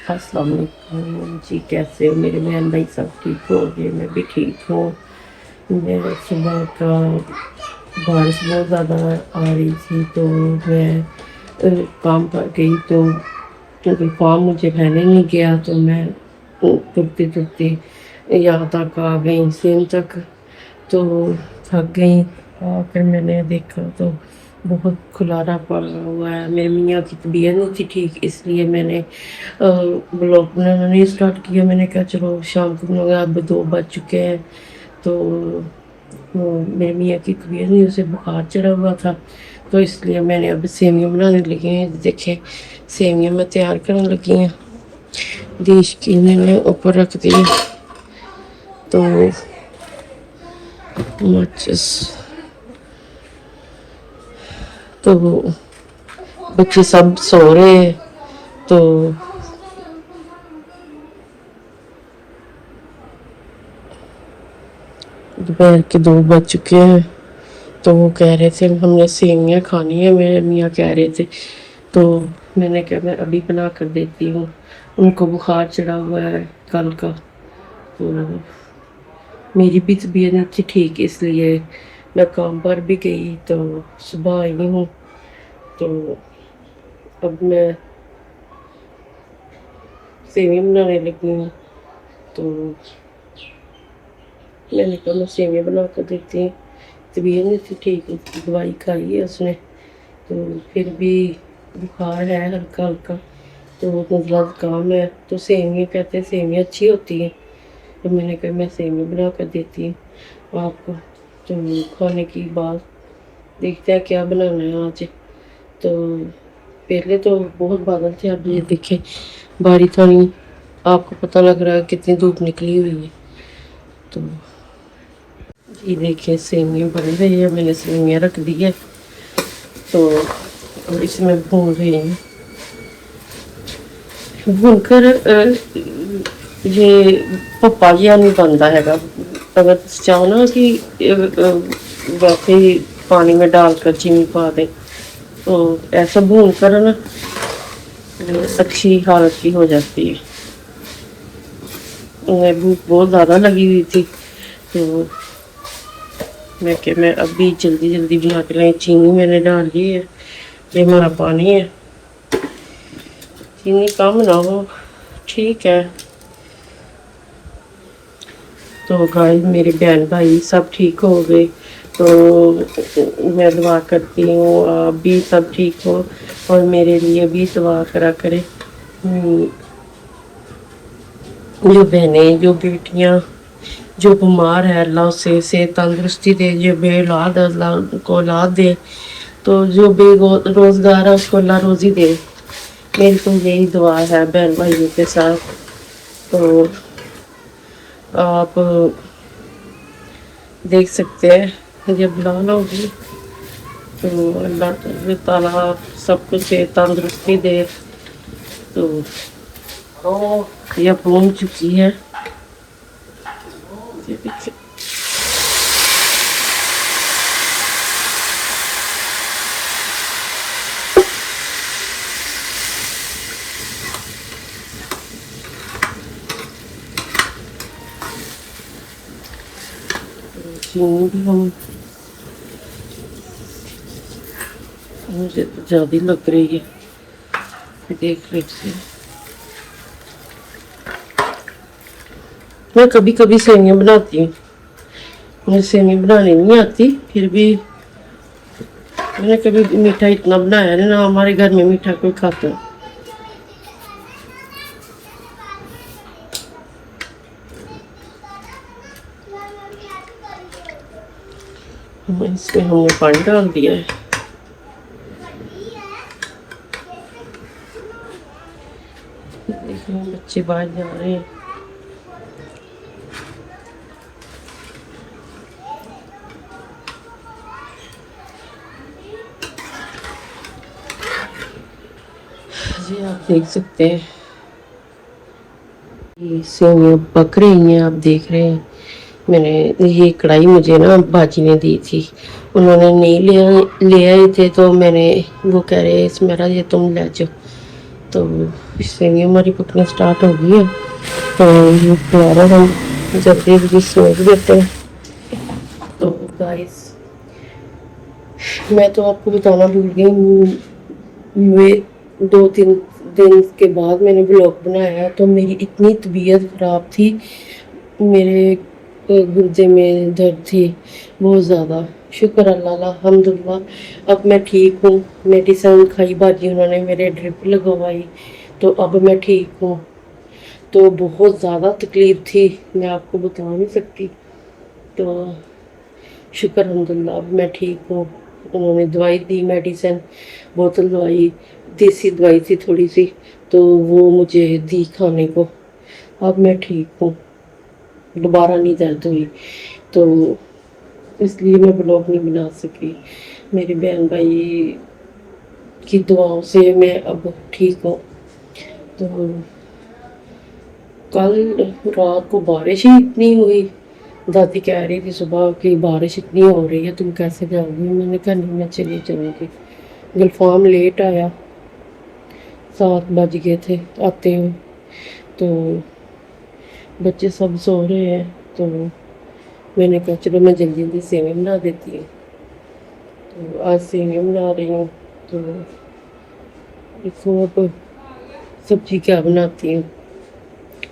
अस्सलाम वालेकुम जी, कैसे हो मेरे बहन भाई? सब ठीक हो गए? मैं भी ठीक हूँ। मैं सुबह का बारिश बहुत ज़्यादा आ रही थी तो मैं काम पर गई तो क्योंकि काम मुझे पहले नहीं गया तो मैं तुरते तुरते यहाँ तक आ गई, सेम तक। तो थक गई और फिर मैंने देखा तो बहुत खुलारा पड़ा हुआ है। मेरे मियाँ की तबीयत नहीं थी ठीक, इसलिए मैंने ब्लॉग बनाना नहीं स्टार्ट किया। मैंने कहा चलो शाम को बनाऊंगा, अब 2 बज चुके हैं। तो मेरे मियाँ की तबीयत नहीं, उसे बुखार चढ़ा हुआ था तो इसलिए मैंने अब सेवियाँ बनाने लगी हैं। देखें, सेवियाँ मैं तैयार करने लगी हैं। देश की मैंने ऊपर रख दी तो माचिस तो बच्चे सब सो रहे हैं तो दोपहर के 2 बज चुके हैं। तो वो कह रहे थे हमने सेवियाँ खानी है, मेरे मियाँ कह रहे थे। तो मैंने कहा मैं अभी बना कर देती हूँ। उनको बुखार चढ़ा हुआ है कल का, तो मेरी भी तबीयत नहीं थी ठीक, इसलिए मैं काम पर भी गई तो सुबह आई हूँ। तो अब मैं सेवियाँ बनाने लगी हूँ। तो मैंने कहा मैं सेवियाँ बना कर देती हूँ। तबीयत नहीं थी ठीक, उसकी दवाई खाई है उसने, तो फिर भी बुखार है हल्का हल्का। तो नज़ला ज़ुकाम है तो सेवियाँ कहते हैं सेवियाँ अच्छी होती हैं। तो मैंने कहा मैं सेवियाँ बना कर देती हूँ आपको। तो खाने की बात देखते हैं क्या बनाना है आज। तो पहले तो बहुत बादल थे, अब ये देखे बारिश आनी, आपको पता लग रहा है कितनी धूप निकली हुई है। तो ये देखिए सेवियाँ बन रही है, मैंने सेवियाँ रख दी है तो अब इसमें भून रही हूँ। भूनकर ये पप्पा जिहा नहीं बनता हैगा। अगर चाहो ना कि वैसे ही पानी में डालकर चीनी पा दें तो ऐसा भून कर ना अच्छी हालत की हो जाती है। उन्हें भूख बहुत ज़्यादा लगी हुई थी तो मैं अभी जल्दी जल्दी बना के लाई। चीनी मैंने डाल दी है, ये हमारा पानी है। चीनी कम ना हो ठीक है। तो गाइस मेरे बहन भाई सब ठीक हो गए तो मैं दुआ करती हूँ आप भी सब ठीक हो और मेरे लिए भी दुआ करा करें। जो बहनें, जो बेटियाँ जो बीमार है, अल्लाह उसे सेहत तंदुरुस्ती दे। जो बेऔलाद है अल्लाह उनको औलाद दे। तो जो बेरोजगार है उसको अल्लाह रोज़ी दे। मेरी तो यही दुआ है बहन भाइयों के साथ। तो आप देख सकते हैं जब लाल होगी तो अल्लाह ताला सबको सेहत तंदुरुस्ती दे। तो यह भून चुकी है, ये देखिए। चीनी भी हम मुझे तो ज़्यादा लग रही है, देख लीजिए। मैं कभी कभी सेवियाँ बनाती हूँ, मुझे सेवियाँ बनानी नहीं आती, फिर भी मैंने कभी मीठा इतना बनाया नहीं ना, हमारे घर में मीठा कोई खाता है। इसमें हमने पानी डाल दिया है। देखिए बच्चे बाहर जा रहे हैं। जी आप देख सकते हैं ये सेवियाँ पक रही हैं, आप देख रहे हैं। मैंने ये कढ़ाई मुझे ना बाजी ने दी थी, उन्होंने नहीं ले आए थे तो मैंने वो कह रहे इसमें ये तुम ले जाओ। तो सेवियाँ हमारी पकना स्टार्ट हो गई है। तो दोबारा हम जल्दी जल्दी सोच देते हैं। तो गाइस मैं तो आपको बताना भूल गई, मैं 2-3 दिन के बाद मैंने ब्लॉग बनाया तो मेरी इतनी तबीयत ख़राब थी, मेरे गुर्दे में दर्द थी बहुत ज़्यादा। शुक्र अल्लाह का, अल्हम्दुलिल्लाह अब मैं ठीक हूँ। मेडिसिन खाई बाजी, उन्होंने मेरे ड्रिप लगवाई तो अब मैं ठीक हूँ। तो बहुत ज़्यादा तकलीफ़ थी, मैं आपको बता नहीं सकती। तो शुक्र अल्हम्दुलिल्लाह अब मैं ठीक हूँ। उन्होंने दवाई दी, मेडिसिन बोतल दवाई, देसी दवाई थी थोड़ी सी, तो वो मुझे दी खाने को। अब मैं ठीक हूँ, दोबारा नहीं दर्द हुई। तो इसलिए मैं ब्लॉग नहीं बना सकी। मेरे बहन भाई की दुआओं से मैं अब ठीक हूँ। तो कल रात को बारिश ही इतनी हुई, दादी कह रही थी सुबह कि बारिश इतनी हो रही है, तुम कैसे जाओगी? मैंने कहा नहीं, मैं चली जाऊँगी। गुलफाम लेट आया, 7 बज गए थे आते हुए। तो बच्चे सब सो रहे हैं, तो मैंने कहा चलो मैं जल्दी जल्दी सेवई बना देती हूँ। तो आज सेवई बना रही हूँ। तो इसको अब सब्जी क्या बनाती हूँ,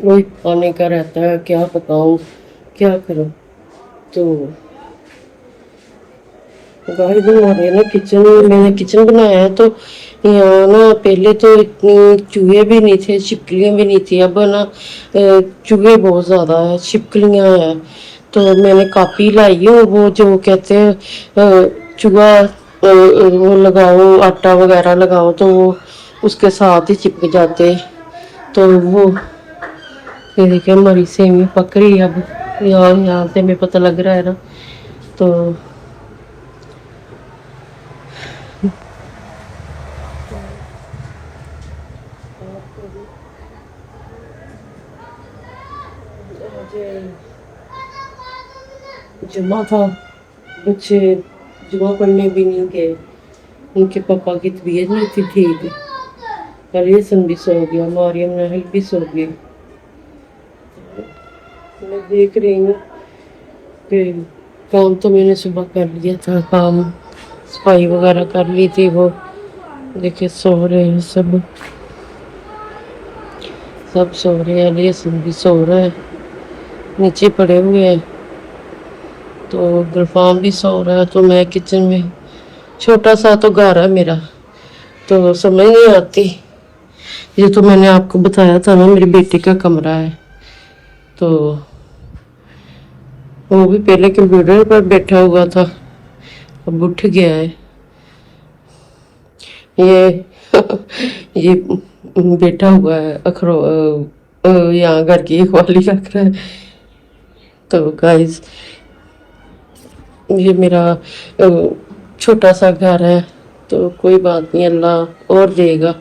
वही खाने का रहता है, क्या पकाऊँ क्या करूँ। तो गाइस हमारे ना किचन, मैंने किचन बनाया है तो यहाँ ना पहले तो इतनी चूहे भी नहीं थे, छिपकलियाँ भी नहीं थी। अब ना चूहे बहुत ज़्यादा है, छिपकलियाँ हैं। तो मैंने कापी लाई है, वो जो कहते हैं चूहा वो लगाओ, आटा वगैरह लगाओ तो वो उसके साथ ही चिपक जाते। तो वो ये देखिए हमारी सेमी पक रही है अब, यहाँ से हमें पता लग रहा है ना। तो जुम्मा था, बच्चे जुम्मा पढ़ने भी नहीं गए, उनके पापा की तबीयत नहीं थी ठीक। अलीसन भी सो गया, मारियम नाहिल भी सो गई। मैं देख रही हूँ कि काम तो मैंने सुबह कर लिया था, काम सफाई वगैरह कर ली थी। वो देखिए सो रहे हैं सब, सब सो रहे हैं, अलीसन भी सो रहा है, नीचे पड़े हुए हैं। तो गुलफाम भी सो रहा है। तो मैं किचन में, छोटा सा तो घर है मेरा, तो समझ नहीं आती। ये तो मैंने आपको बताया था ना, मेरी बेटी का कमरा है। तो वो भी पहले कंप्यूटर पर बैठा हुआ था, अब उठ गया है। ये ये बैठा हुआ है अखरो यहाँ घर की रखवाली रख रहा है। तो गाइस ये मेरा छोटा सा घर है, तो कोई बात नहीं, अल्लाह और देगा।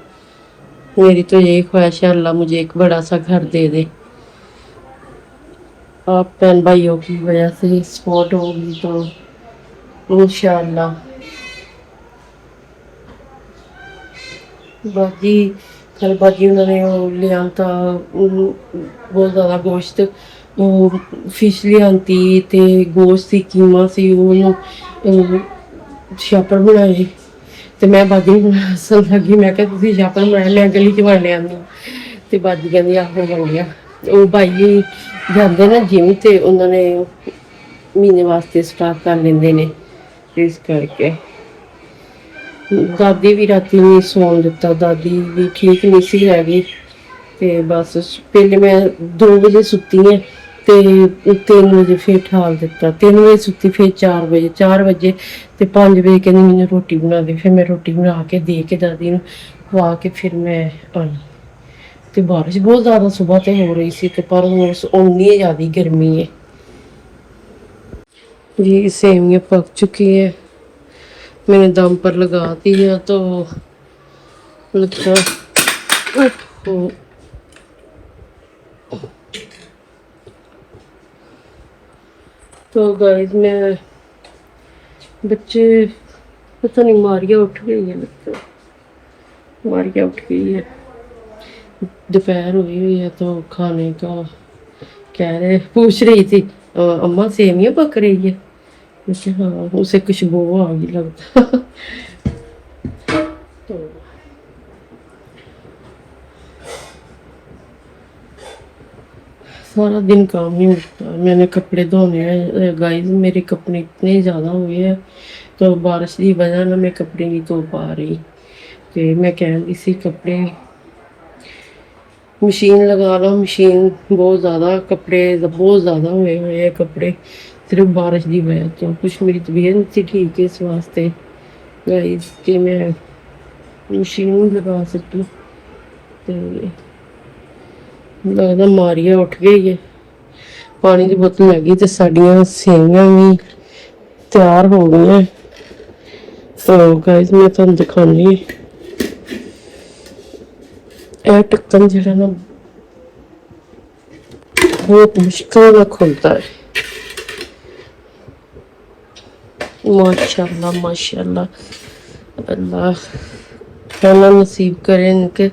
मेरी तो यही ख्वाहिश है अल्लाह मुझे एक बड़ा सा घर दे दे। आप बहन भाइयों की वजह से सपोर्ट होगी तो इंशाअल्लाह। बाकी कल बाकी उन्होंने वो लिया था बहुत ज़्यादा गोश्त, वो फिश लियांती ते गोश्त सी कीमा सी, वो छापर बनाए। तो मैं बाजी हसन लगी, मैं क्या तुम छापर बनाए लिया गली च बन लिया। तो बाजी कहती आहो बन गया। वो भाई जाते ना जिम, तो उन्होंने महीने वास्ते स्टार्ट कर लेंगे ने, इस करके दादी भी राती नहीं सौन दिता, दादी भी ठीक नहीं सी हैगी। ते बस पहले मैं 2 बजे सुती है, ते 3 बजे फिर ठाल दिता, 3 बजे सुती, फिर 4 बजे ते 5 बजे कहती मैंने रोटी बना दे। फिर मैं रोटी बना के दे के दादी ने खुआ के फिर मैं आई। तो बारिश बहुत ज़्यादा सुबह तो हो रही सी, पर उन्नी ज़्यादा गर्मी है जी। सेवियाँ पक चुकी है, मैंने दम पर लगा दिया। तो लगता तो गाइस मैं, बच्चे पता नहीं, मारिया उठ गई है, लगता मारिया उठ गई है। दोपहर हुई है तो खाने का कह रहे, पूछ रही थी अम्मा सेमिया पक रही है। मुझे हाँ, उसे खुशबू आ गई लगता। तो सारा दिन काम ही होता है। मैंने कपड़े धोने हैं गाइस, मेरे कपड़े इतने ज़्यादा हुए हैं तो बारिश की वजह ना मैं कपड़े नहीं धो पा रही। तो मैं कह रही सी कपड़े मशीन लगा लो, मशीन बहुत ज़्यादा कपड़े बहुत ज़्यादा हुए हुए हैं कपड़े, सिर्फ बारिश की वजह तो। कुछ मेरी तबीयत नहीं थी ठीक है इस वास्ते गाइस कि मैं मशीन नहीं लगा सकती। तो लगता मारिया उठ गई है, पानी की बोतल लगी तो साड़ियाँ सेवियां भी तैयार हो गई हैं। तो गाइस मैं तुम दिखानी ढक्कन जो ना बहुत मुश्किल में खुलता है। माशाल्लाह माशाल्लाह, अल्लाह खाना नसीब करे इनके।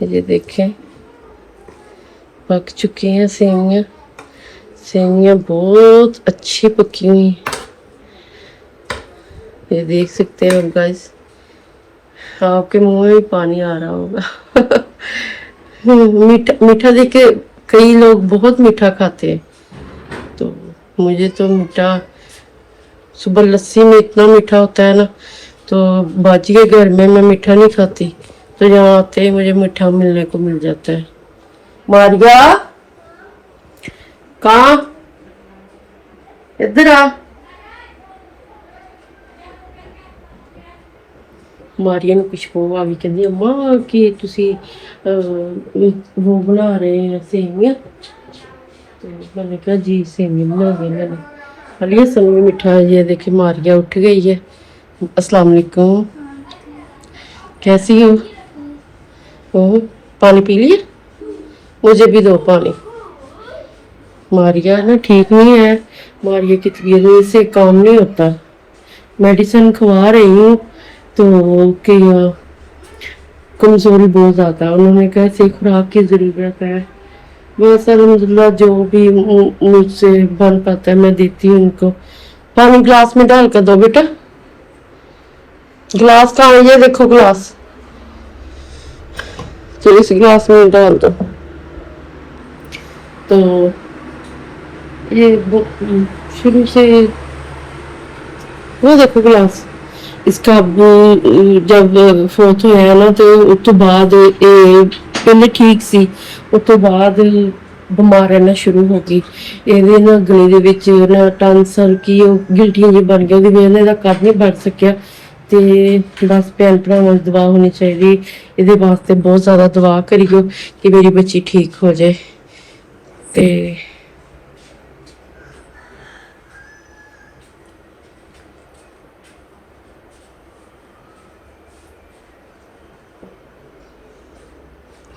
ये देखें पक चुकी हैं सेवियां, सेवियां बहुत अच्छी पकी हुई। ये देख सकते हैं आप गाइस, आपके मुंह में भी पानी आ रहा होगा। मीठा मीठा देख के कई लोग बहुत मीठा खाते हैं, तो मुझे तो मीठा, सुबह लस्सी में इतना मीठा होता है ना, तो बाजी के घर में मैं मीठा नहीं खाती, तो यहाँ आते ही मुझे मीठा मिलने को मिल जाता है। मारिया कहाँ, इधर आ। मारिया ਨੂੰ ਖੁਸ਼ਬੂ ਆ ਗਈ, ਕਹਿੰਦੀ ਅੰਮਾ ਕਿ ਤੁਸੀਂ वो बना रहे हैं सेमिया। तो मैंने कहा जी सेमिया बना रहे मैंने। अलिया समय मिठा है। ये देखिए मारिया उठ गई है। अस्सलाम वालेकुम, कैसी हो? पानी पी लिया? मुझे भी दो पानी। मारिया ना ठीक नहीं है, मारिया की तबीयत से काम नहीं होता। मेडिसिन खवा रही हूँ तो कि कमजोरी बहुत ज़्यादा है, उन्होंने कहा ऐसी खुराक की ज़रूरत है। बस अल्हम्दुलिल्लाह जो भी मुझसे बन पाता है मैं देती हूँ उनको। पानी ग्लास में डाल कर दो बेटा। ग्लास कहाँ है? ये देखो ग्लास, तो इस ग्लास में डाल दो। तो ये शुरू से वो देखो ग्लास इसका जब फोर्थ होया ना तो उस तो बाद पहले ठीक सी, उस तो बाद ਬਿਮਾਰ ਰਹਿਣਾ ਸ਼ੁਰੂ ਹੋ ਗਈ। ਇਹਦੇ ਨਾ ਗਲੇ ਦੇ ਵਿੱਚ ਨਾ ਟਾਂਸਰ ਕੀ ਉਹ ਗਿਲਟੀਆਂ ਜੀ ਬਣ ਗਈਆਂ, ਉਹਦੀ ਵਜ੍ਹਾ ਨਾਲ ਇਹਦਾ ਕੱਦ ਨਹੀਂ ਬਣ ਸਕਿਆ। ਤੇ ਬਸ ਭੈਣ ਭਰਾਵਾਂ ਦੀ ਦੁਆ ਹੋਣੀ ਚਾਹੀਦੀ ਇਹਦੇ ਵਾਸਤੇ, ਬਹੁਤ ਜ਼ਿਆਦਾ ਦੁਆ ਕਰਿਓ ਕਿ ਮੇਰੀ ਬੱਚੀ ਠੀਕ ਹੋ ਜਾਏ। ਤੇ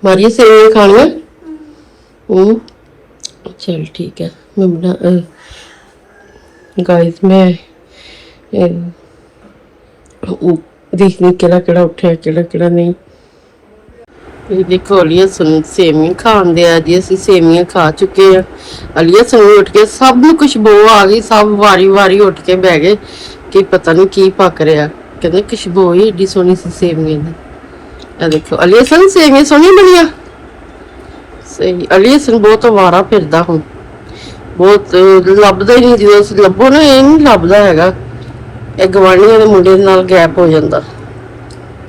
मारिया सेवियां खानियां? चल ठीक है। मैं बना गाइस मैं देखनी केड़ा केड़ा उठा केड़ा केड़ा नहीं। ये देखो अलिया सुन सेवियां खान दे जी, असं सेवियां खा चुके हैं। अलिया सुन उठ के सब नूं खुशबू आ गई, सब वारी वारी उठ के बह गए कि पता नहीं की पक रहा। कहते खुशबू ही एडी सोहनी सी सेवियां दी। देखो अलिया सुन सेवियां सोहनी बनिया सही। अलिया सुन बहुत अवारा फिरदा हूँ, बहुत लभदा ही नहीं, जो लभो ना ये नहीं लभदा हैगा। ये गवांढियां दे मुंडे नाल गैप हो जांदा।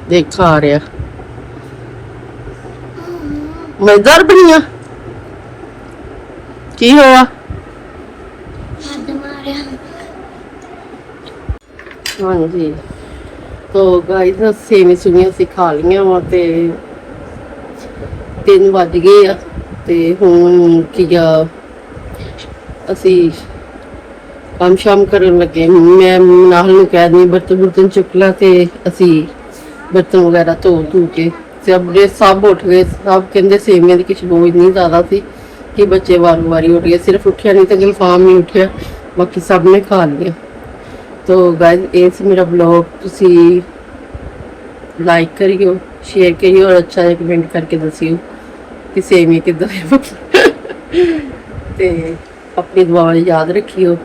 देख आ रहा मजेदार बनिया की होया? हाँ जी, तो गाइस सेवियां सुवियां असीं खा लियां वा ते 3 वज गए आ ते हुण की असी काम शाम करन लगे। मैं नाल नूं कह दी बर्तन बुर्तन चुक ला ते असी बर्तन वगैरह धो के सब उठ गए। सब कहते सेवियां की खुशबू इतनी ज़्यादा थी कि बच्चे वारी वारी उठ गए। सिर्फ उठिया नहीं तो गुलफाम नहीं उठिया, बाकी सब ने खा लिया। तो गाइस इस मेरा ब्लॉग तुसी लाइक करियो, शेयर करियो और अच्छा है कमेंट करके दसियो कि सेवियां किदा ते अपनी दुआ याद रखियो।